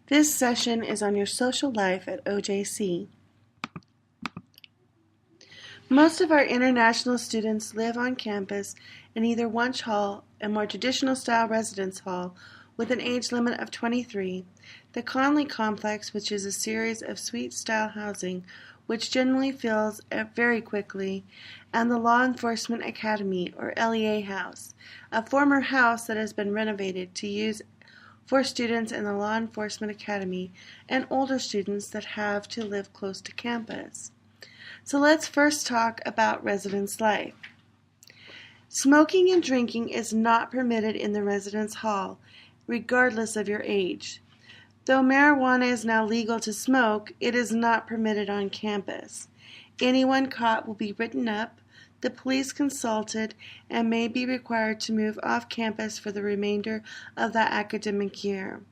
This session is on your social life at OJC. Most of our international students live on campus in either Wunsch Hall, a more traditional style residence hall with an age limit of 23, the Conley Complex, which is a series of suite style housing which generally fills very quickly, and the Law Enforcement Academy, or LEA House, a former house that has been renovated to use for students in the Law Enforcement Academy and older students that have to live close to campus. So let's first talk about residence life. Smoking and drinking is not permitted in the residence hall, regardless of your age. Though marijuana is now legal to smoke, it is not permitted on campus. Anyone caught will be written up, the police consulted, and may be required to move off campus for the remainder of that academic year.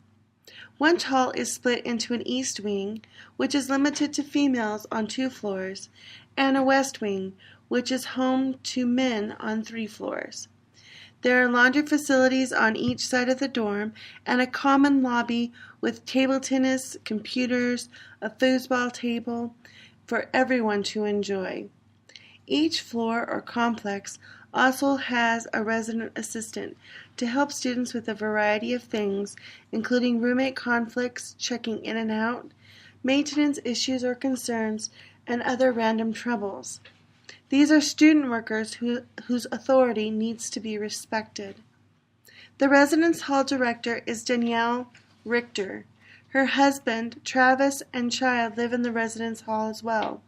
Wunsch Hall is split into an east wing, which is limited to females on 2 floors, and a west wing, which is home to men on 3 floors. There are laundry facilities on each side of the dorm and a common lobby with table tennis, computers, a foosball table for everyone to enjoy. Each floor or complex also has a resident assistant to help students with a variety of things, including roommate conflicts, checking in and out, maintenance issues or concerns, and other random troubles. These are student workers whose authority needs to be respected. The residence hall director is Danielle Richter. Her husband, Travis, and child live in the residence hall as well.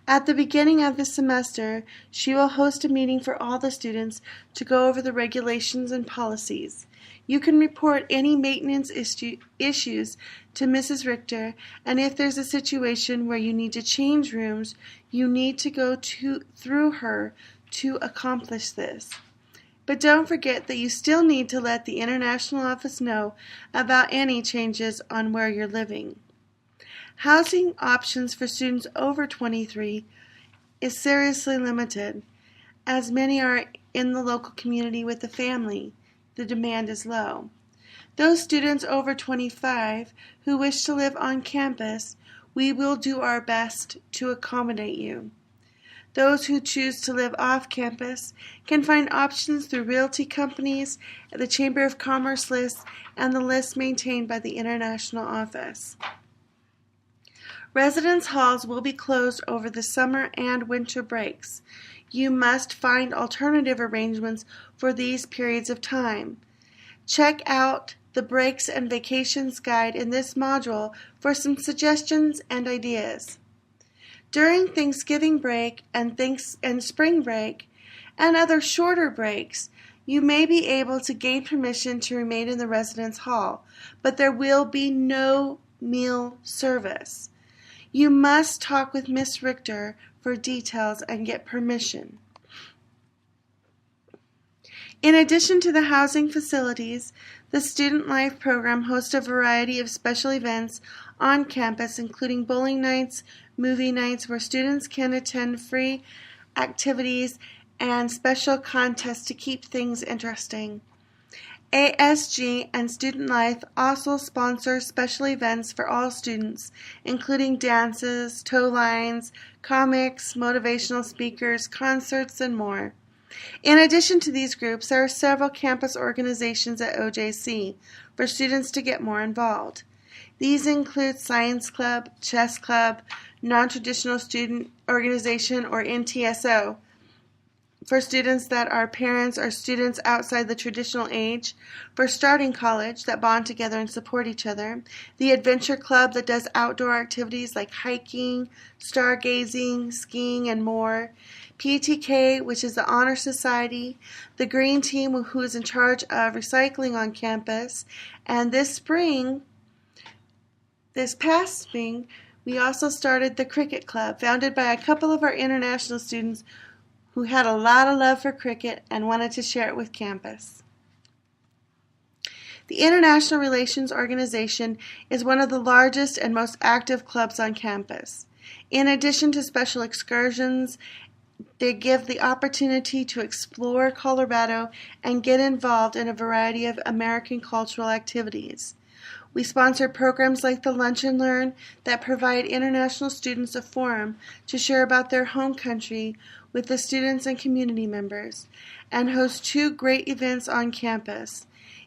At the beginning of the semester, she will host a meeting for all the students to go over the regulations and policies. You can report any maintenance issues to Mrs. Richter, and if there's a situation where you need to change rooms, you need to go through her to accomplish this. But don't forget that you still need to let the international office know about any changes on where you're living. Housing options for students over 23 is seriously limited, as many are in the local community with a family. The demand is low. Those students over 25 who wish to live on campus, we will do our best to accommodate you. Those who choose to live off campus can find options through realty companies, the Chamber of Commerce list, and the list maintained by the International Office. Residence halls will be closed over the summer and winter breaks. You must find alternative arrangements for these periods of time. Check out the Breaks and Vacations Guide in this module for some suggestions and ideas. During Thanksgiving break and spring break and other shorter breaks, you may be able to gain permission to remain in the residence hall, but there will be no meal service. You must talk with Miss Richter for details and get permission. In addition to the housing facilities, the Student Life program hosts a variety of special events on campus, including bowling nights, movie nights, where students can attend free activities and special contests to keep things interesting. ASG and Student Life also sponsor special events for all students, including dances, tow lines, comics, motivational speakers, concerts, and more. In addition to these groups, there are several campus organizations at OJC for students to get more involved. These include Science Club, Chess Club, Non-Traditional Student Organization, or NTSO, for students that are parents or students outside the traditional age, for starting college that bond together and support each other, the Adventure Club that does outdoor activities like hiking, stargazing, skiing, and more, PTK, which is the Honor Society, the Green Team, who is in charge of recycling on campus, and this past spring, we also started the Cricket Club, founded by a couple of our international students who had a lot of love for cricket and wanted to share it with campus. The International Relations Organization is one of the largest and most active clubs on campus. In addition to special excursions, they give the opportunity to explore Colorado and get involved in a variety of American cultural activities. We sponsor programs like the Lunch and Learn that provide international students a forum to share about their home country with the students and community members, and host 2 great events on campus.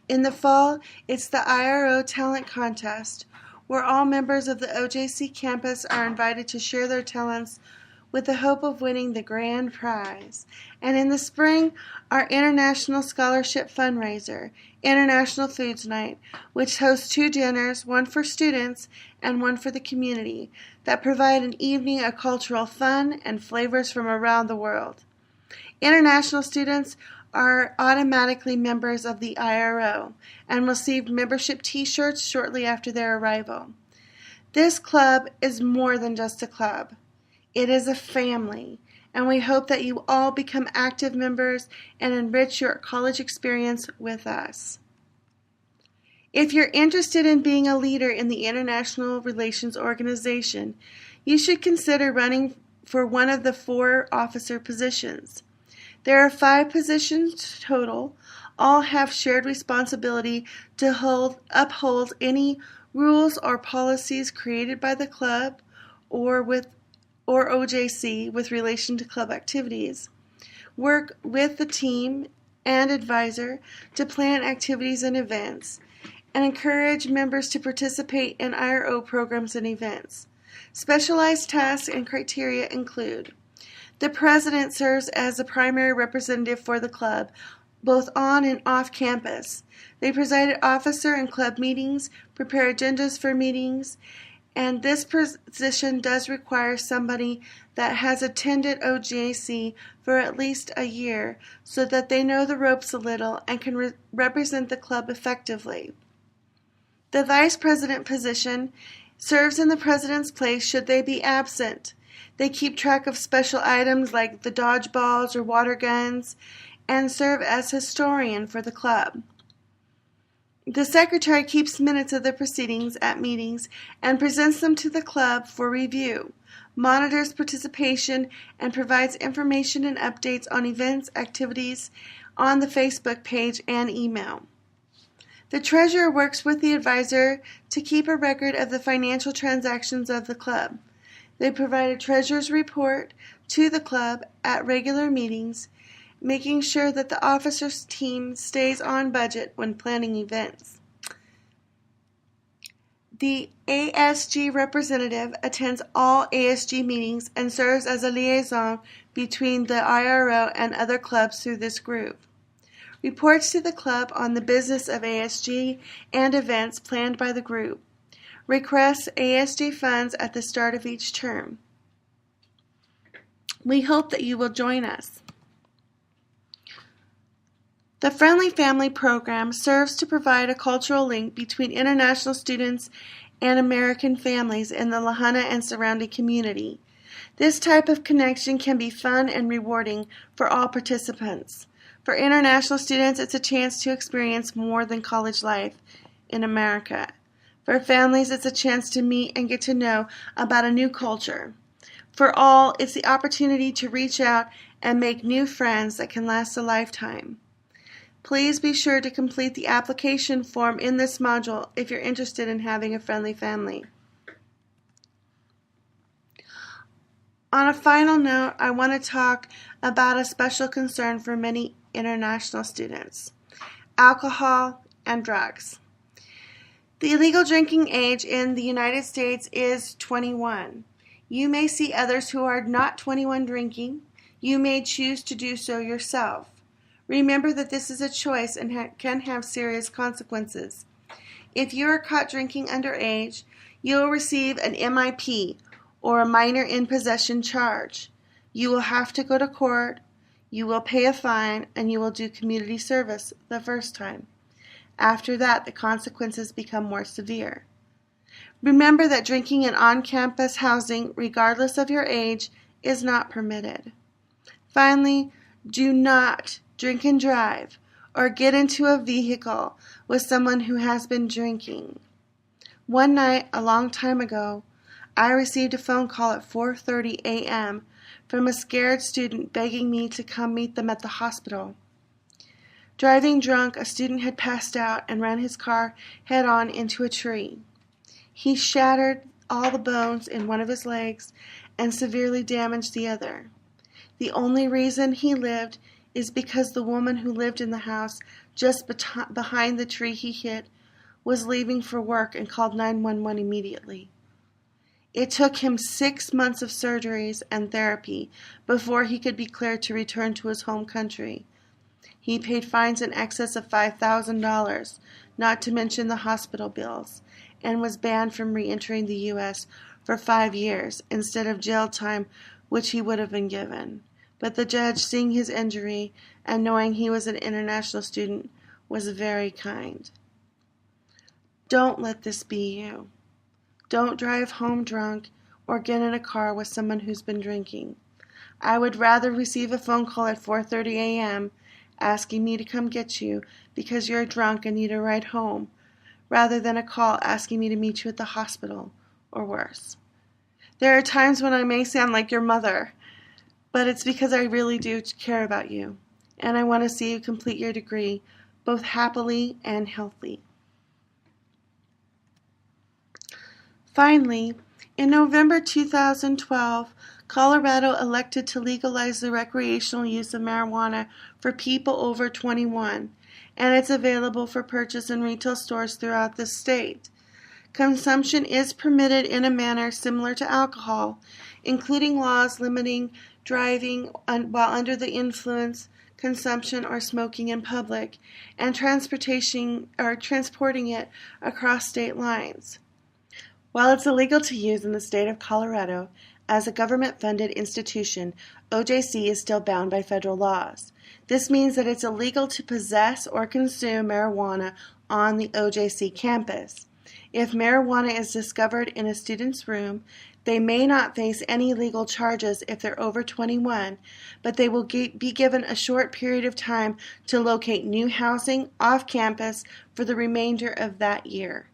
In the fall, it's the IRO Talent Contest, where all members of the OJC campus are invited to share their talents with the hope of winning the grand prize. And in the spring, our International Scholarship Fundraiser, International Foods Night, which hosts 2 dinners, one for students and one for the community, that provide an evening of cultural fun and flavors from around the world. International students are automatically members of the IRO and receive membership t-shirts shortly after their arrival. This club is more than just a club. It is a family, and we hope that you all become active members and enrich your college experience with us. If you're interested in being a leader in the International Relations Organization, you should consider running for one of the 4 officer positions. There are 5 positions total. All have shared responsibility to uphold any rules or policies created by the club or OJC with relation to club activities. Work with the team and advisor to plan activities and events, and encourage members to participate in IRO programs and events. Specialized tasks and criteria include: the president serves as the primary representative for the club, both on and off campus. They preside at officer and club meetings, prepare agendas for meetings, and this position does require somebody that has attended OJC for at least a year so that they know the ropes a little and can represent the club effectively. The vice president position serves in the president's place should they be absent. They keep track of special items like the dodgeballs or water guns and serve as historian for the club. The secretary keeps minutes of the proceedings at meetings and presents them to the club for review, monitors participation, and provides information and updates on events, activities on the Facebook page and email. The treasurer works with the advisor to keep a record of the financial transactions of the club. They provide a treasurer's report to the club at regular meetings, making sure that the officers' team stays on budget when planning events. The ASG representative attends all ASG meetings and serves as a liaison between the IRO and other clubs through this group. Reports to the club on the business of ASG and events planned by the group. Requests ASG funds at the start of each term. We hope that you will join us. The Friendly Family Program serves to provide a cultural link between international students and American families in the La Junta and surrounding community. This type of connection can be fun and rewarding for all participants. For international students, it's a chance to experience more than college life in America. For families, it's a chance to meet and get to know about a new culture. For all, it's the opportunity to reach out and make new friends that can last a lifetime. Please be sure to complete the application form in this module if you're interested in having a friendly family. On a final note, I want to talk about a special concern for many international students: alcohol and drugs. The legal drinking age in the United States is 21. You may see others who are not 21 drinking. You may choose to do so yourself. Remember that this is a choice and can have serious consequences. If you are caught drinking underage, you will receive an MIP, or a minor in possession charge. You will have to go to court, you will pay a fine, and you will do community service the first time. After that, the consequences become more severe. Remember that drinking in on-campus housing, regardless of your age, is not permitted. Finally, do not drink and drive or get into a vehicle with someone who has been drinking. One night, a long time ago, I received a phone call at 4:30 a.m. from a scared student begging me to come meet them at the hospital. Driving drunk, a student had passed out and ran his car head-on into a tree. He shattered all the bones in one of his legs and severely damaged the other. The only reason he lived is because the woman who lived in the house just behind the tree he hit was leaving for work and called 911 immediately. It took him 6 months of surgeries and therapy before he could be cleared to return to his home country. He paid fines in excess of $5,000, not to mention the hospital bills, and was banned from re-entering the U.S. for 5 years instead of jail time, which he would have been given. But the judge, seeing his injury and knowing he was an international student, was very kind. Don't let this be you. Don't drive home drunk or get in a car with someone who's been drinking. I would rather receive a phone call at 4:30 a.m. asking me to come get you because you're drunk and need a ride home, rather than a call asking me to meet you at the hospital, or worse. There are times when I may sound like your mother, but it's because I really do care about you, and I want to see you complete your degree, both happily and healthy. Finally, in November 2012, Colorado elected to legalize the recreational use of marijuana for people over 21, and it's available for purchase in retail stores throughout the state. Consumption is permitted in a manner similar to alcohol, including laws limiting driving while under the influence, consumption, or smoking in public, and transporting it across state lines. While it's illegal to use in the state of Colorado, as a government-funded institution, OJC is still bound by federal laws. This means that it's illegal to possess or consume marijuana on the OJC campus. If marijuana is discovered in a student's room, they may not face any legal charges if they're over 21, but they will be given a short period of time to locate new housing off campus for the remainder of that year.